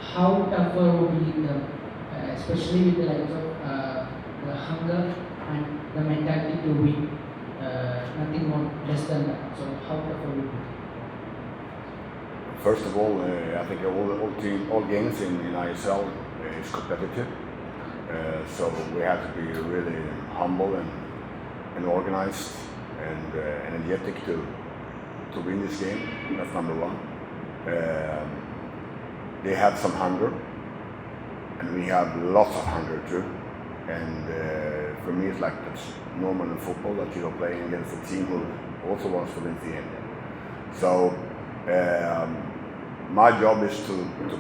how tougher would be especially with the likes of the hunger and the mentality to win, nothing more less than that. So how tougher would it be? First of all, I think all games in ISL is competitive, so we have to be really humble and organized and energetic to win this game. That's number one. They have some hunger, and we have lots of hunger too. And for me, it's like that's normal in football that you're playing against a team who also wants to win the game. So my job is to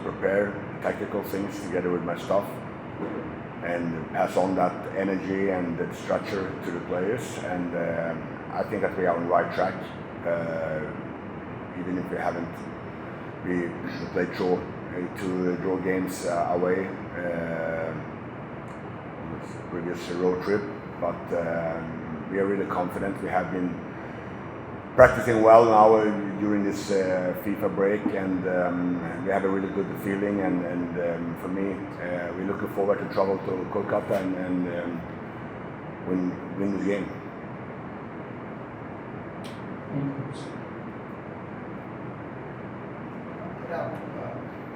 prepare tactical things together with my staff and pass on that energy and that structure to the players. And I think that we are on the right track, even if we haven't. We played two draw games away on this previous road trip, but we are really confident. We have been practicing well now during this FIFA break, and we have a really good feeling. And for me, we're looking forward to travel to Kolkata and win the game.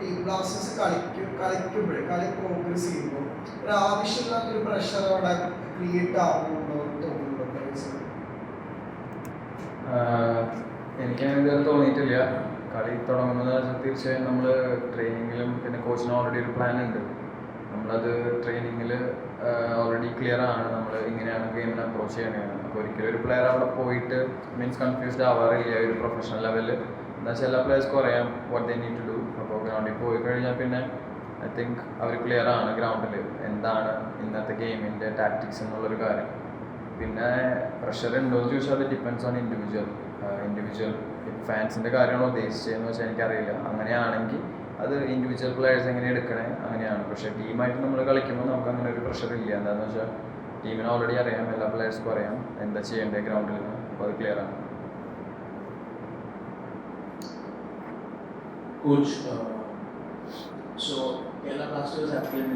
ഈ Blasters കളിക്കുമ്പോഴേ കളി progress ചെയ്യുമ്പോൾ ഒരു ആവശ്യമില്ലാത്തൊരു pressure അവിടെ create ആവുന്നുണ്ടോ തോന്നുന്നുണ്ടോ പ്ലേയേഴ്സിന്? എനിക്കങ്ങനെ ഇതുവരെ തോന്നിയിട്ടില്ല. കളി തുടങ്ങുന്നത് തീർച്ചയായും നമ്മൾ ട്രെയിനിങ്ങിലും പിന്നെ കോച്ചിന് ഓൾറെഡി ഒരു പ്ലാൻ ഉണ്ട്. നമ്മളത് ട്രെയിനിങ്ങിൽ ഓൾറെഡി ക്ലിയർ ആണ്, നമ്മൾ ഇങ്ങനെയാണ് ഗെയിമിനെ അപ്രോച്ച് ചെയ്യണത്. അപ്പോൾ ഒരിക്കലും ഒരു പ്ലെയർ അവിടെ പോയിട്ട് മീൻസ് കൺഫ്യൂസ്ഡ് ആവാറില്ല ഒരു പ്രൊഫഷണൽ ലെവലിൽ. എന്താ വെച്ചാൽ എല്ലാ പ്ലേയേഴ്സ്ക്കും അറിയാം what they need to do. അപ്പോൾ ഗ്രൗണ്ടിൽ പോയി കഴിഞ്ഞാൽ പിന്നെ ഐ തിങ്ക് അവർ ക്ലിയർ ആണ് ഗ്രൗണ്ടിൽ എന്താണ് ഇന്നത്തെ ഗെയിമിൻ്റെ ടാക്ടിക്സ് എന്നുള്ളൊരു കാര്യം. പിന്നെ പ്രഷർ ഉണ്ടോ എന്ന് ചോദിച്ചാൽ അത് ഡിപ്പെൻഡ്സ് ഓൺ ഇൻഡിവിജ്വൽ ഫാൻസിൻ്റെ കാര്യമാണോ ഉദ്ദേശിച്ചതെന്ന് വെച്ചാൽ എനിക്കറിയില്ല. അങ്ങനെയാണെങ്കിൽ അത് ഇൻഡിവിജ്വൽ പ്ലെയേഴ്സ് എങ്ങനെ എടുക്കണേ അങ്ങനെയാണ്. പക്ഷേ ടീമായിട്ട് നമ്മൾ കളിക്കുമ്പോൾ നമുക്ക് അങ്ങനെ ഒരു പ്രഷർ ഇല്ല. എന്താണെന്ന് വെച്ചാൽ ടീമിന് ഓൾറെഡി അറിയാം, എല്ലാ പ്ലെയേഴ്സ്ക്കും അറിയാം എന്താ ചെയ്യേണ്ടത് ഗ്രൗണ്ടിൽ. അപ്പോൾ അത് ക്ലിയർ ആണ്. Coach, so Kerala Blasters have been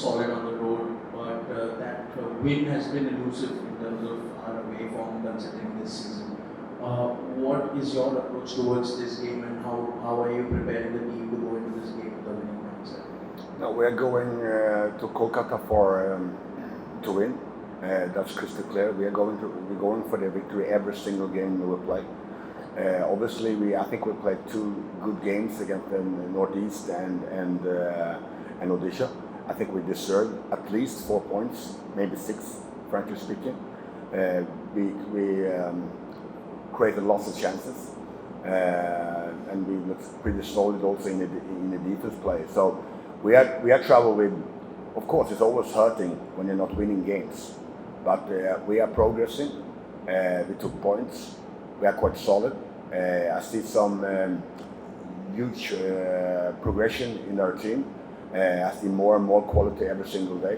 solid on the road, but that win has been elusive in terms of our away form considering this season. What is your approach towards this game, and how are you preparing the team to go into this game with the winning mindset? No, we are going to Kolkata to win. That's crystal clear. We're going for the victory every single game we will play. Obviously, I think we played two good games against the Northeast and Odisha. I think we deserve at least 4 points, maybe 6, frankly speaking. We created lots of chances, and we looked pretty solid also in the defense play. So we are trouble with. Of course, it's always hurting when you're not winning games, but we are progressing. We took points. We are quite solid. I see some huge progression in our team. I see more and more quality every single day.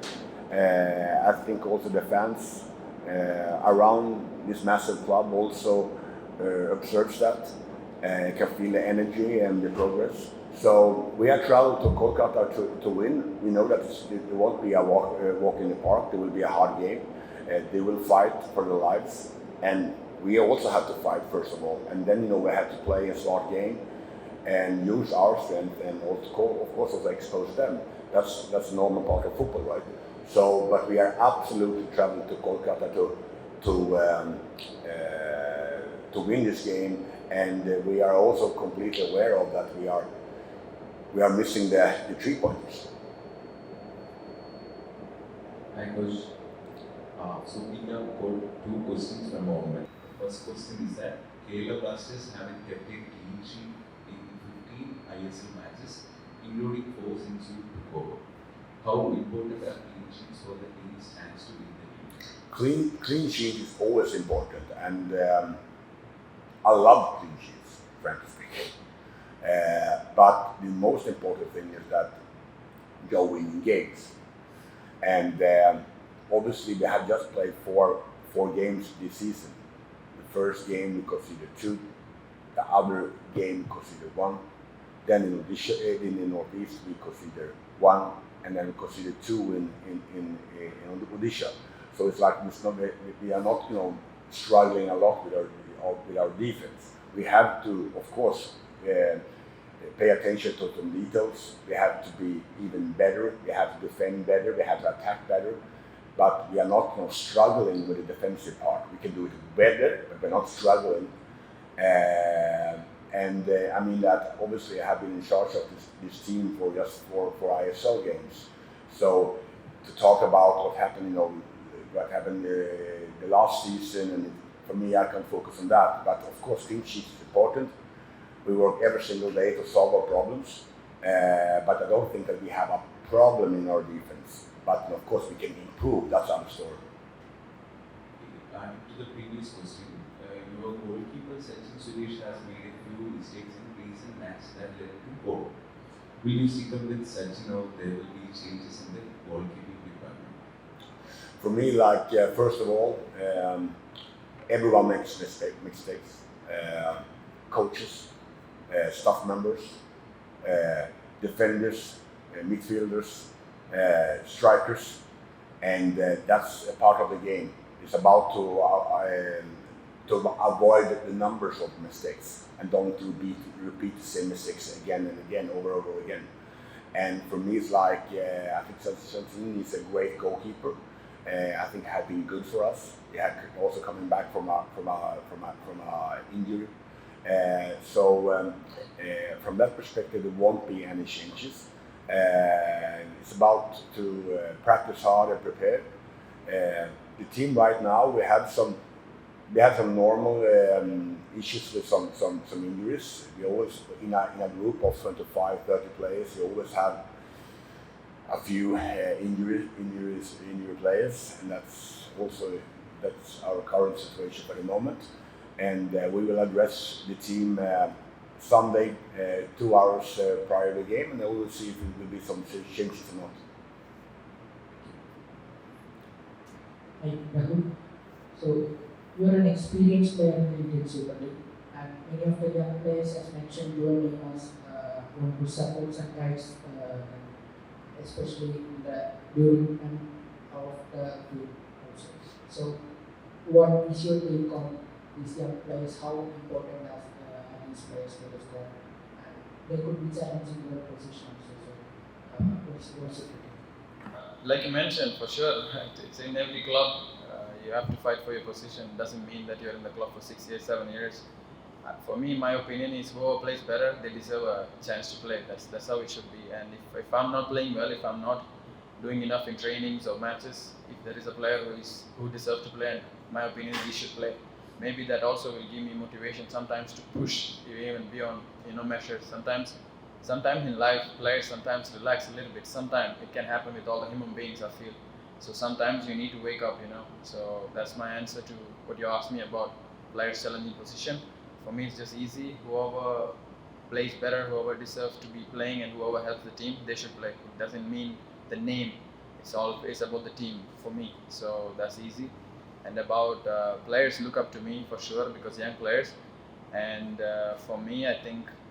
I think also the fans around this massive club also observes that, can feel the energy and the progress. So we are traveled to Kolkata to win. We know that it won't be a walk in the park. There will be a hard game. They will fight for their lives, and we also have to fight first of all, and then we have to play a smart game and use our strength and also, of course, also expose them. That's a normal part of football, right? So, but we are absolutely traveling to Kolkata to win this game, and we are also completely aware of that. We are missing the 3 pointers. Hi, Coach. So we have got 2 questions from our moment. First question is that Kerala Blasters haven't kept a clean sheet in 15 ISL matches, including 4 since you took over. How important are clean sheets for the team stands to win the league? Clean sheet is always important, and I love clean sheets, frankly speaking. But the most important thing is that you're winning games, and obviously we have just played four games this season. The first game we conceded 2, the other game we conceded 1. Then in Odisha, in the Northeast, we consider 1, and then we consider 2 in Odisha. So it's like we are not struggling a lot with our defense. We have to, of course, pay attention to some details. We have to be even better. We have to defend better. We have to attack better. But we are not struggling with the defensive part. We can do it better, but we're not struggling. I mean that obviously I have been in charge of this team for just for ISL games. So to talk about what happened, the last season, and for me, I can focus on that. But of course, team sheet is important. We work every single day to solve our problems. But I don't think that we have a problem in our defense. But of course, we can improve. That's our story. Adding to the previous question, your goalkeeper Sachin Suresh has made a few mistakes in recent matches that led to goal. Will you stick up with Sachin, or there will be changes in the goalkeeping department? For me, first of all, everyone makes mistakes. Coaches, staff members, defenders, midfielders, strikers, and that's a part of the game. It's about to avoid the numbers of mistakes and don't repeat the same mistakes again and again, over again. And for me, it's I think Sachin is a great goalkeeper. I think has been good for us. He had also coming back from a injury. From that perspective, there won't be any changes. It's about to practice hard and prepare. The team right now, we have some normal issues with some injuries. We always in a group of 25, 30 players, you always have a few injury players, and that's our current situation for the moment. And we will address the team Sunday, 2 hours prior to the game, and then we will see if there will be some changes or not. Hi, Rahul. So you are an experienced player in the Indian Super League, and many of the young players, as mentioned, your name as one who supports and guides, especially in the during and out of the field also. So, what is your take on these young players? How important are these players for the squad? And they could be challenging their positions. So, what's your take? Like you mentioned, for sure, right? It's in every club. You have to fight for your position. Doesn't mean that you're in the club for 6 years, 7 years. For me, my opinion is whoever plays better, they deserve a chance to play. That's how it should be. And if I'm not playing well, if I'm not doing enough in trainings or matches, if there is a player who deserves to play, and my opinion, he should play. Maybe that also will give me motivation sometimes to push even beyond measures. Sometimes in life, players sometimes relax a little bit. Sometimes it can happen with all the human beings, I feel. So sometimes you need to wake up, So that's my answer to what you asked me about players challenging position. For me, it's just easy. Whoever plays better, whoever deserves to be playing, and whoever helps the team, they should play. It doesn't mean the name. It's about the team for me. So that's easy. And about players look up to me for sure because young players. And for me,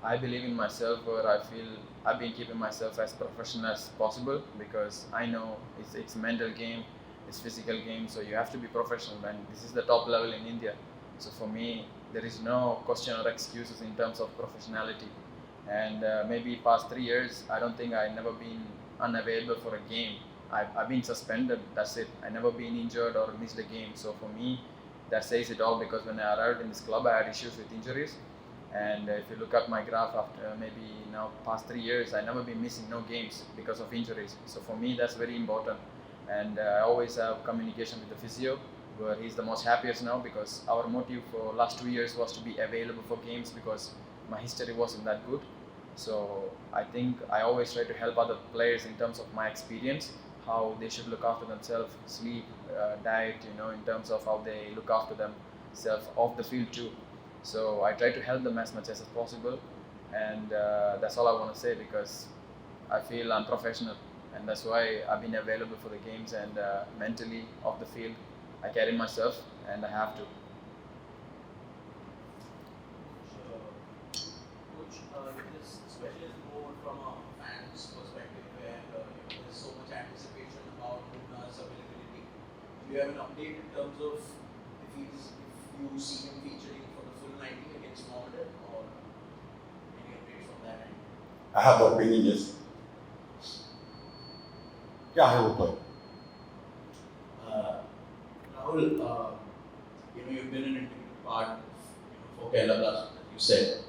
I believe in myself, where I feel I've been keeping myself as professional as possible because I know it's a mental game, it's physical game, so you have to be professional, and this is the top level in India. So for me, there is no question or excuses in terms of professionality. And maybe past 3 years, I don't think I've never been unavailable for a game. I've been suspended, that's it. I never been injured or missed a game. So for me, that says it all because when I arrived in this club, I had issues with injuries. And if you look at my graph after maybe now past 3 years, I've never been missing no games because of injuries. So for me, that's very important. And I always have communication with the physio, where he's the most happiest now because our motive for last 2 years was to be available for games because my history wasn't that good. So I think I always try to help other players in terms of my experience, how they should look after themselves, sleep, diet, in terms of how they look after themselves off the field too. So I try to help them as much as possible, and that's all I want to say because I feel I'm professional, and that's why I've been available for the games, and mentally off the field, I carry myself, and I have to. Coach, especially more from a fan's perspective, where there's so much anticipation about Luna's availability. Do you have an update in terms of if you see him featuring for the full 90 against Mohammedan, or any updates from that end? I have an opinion, yes. Yeah, he will play. Rahul, you've been an integral part of, for Kerala Blasters, as you said.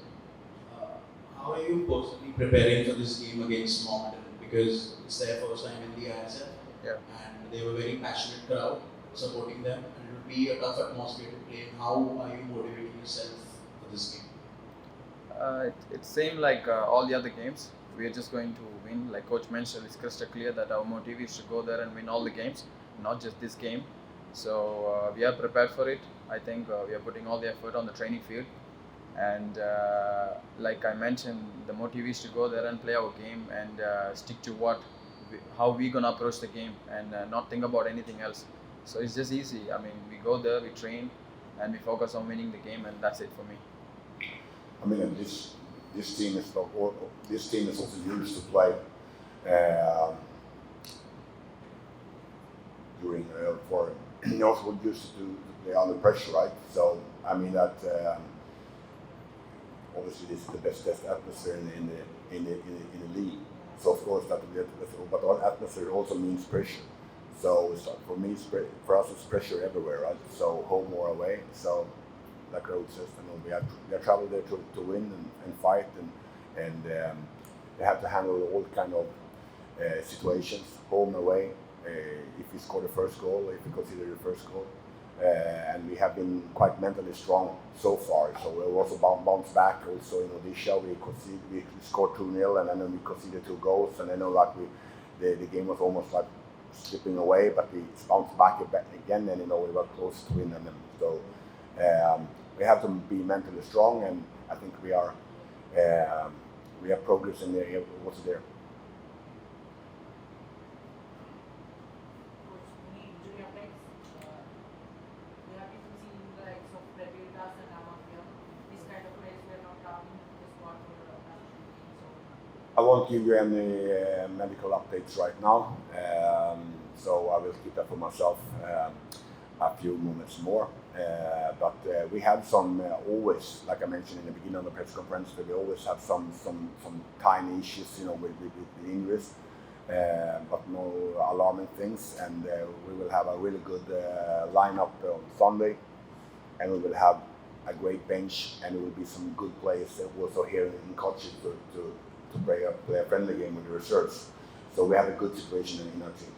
How are you personally preparing for this game against Mohammedan? Because it's their first time in the ISL, and they were a very passionate crowd supporting them, and it will be a tough atmosphere to play in. How are you motivating yourself for this game? It's same like all the other games. We are just going to win. Like Coach mentioned, it's crystal clear that our motive is to go there and win all the games, not just this game. So we are prepared for it. I think we are putting all the effort on the training field. And like I mentioned, the motive is to go there and play our game and stick to how we gonna approach the game and not think about anything else. So it's just easy. I mean, we go there, we train, and we focus on winning the game, and that's it for me. I mean, this team is also used to play during for also used to play under pressure, right? So I mean that obviously this is the best atmosphere in the league. So of course but all atmosphere also means pressure. So for me, for us, it's pressure everywhere, right? So home or away. So like Road says, we have traveled there to win and fight, and they have to handle all kind of situations, home, away. If we score the first goal, if we consider the first goal, and we have been quite mentally strong so far. So we also bounced back. Also in Odisha, we scored 2-0, and then we conceded 2 goals, and then the game was almost like slipping away, but we bounced back again, and we were close to win them. So we have to be mentally strong, and I think we are progressing there. Also there. I won't give you any medical updates right now, so I will keep that for myself a few moments more. But we have some always, like I mentioned in the beginning of the press conference, that we always have some tiny issues, with the injuries, but no alarming things. And we will have a really good lineup on Sunday, and we will have a great bench, and there will be some good players also here in Kochi to play a friendly game with the reserves. So we have a good situation in our team.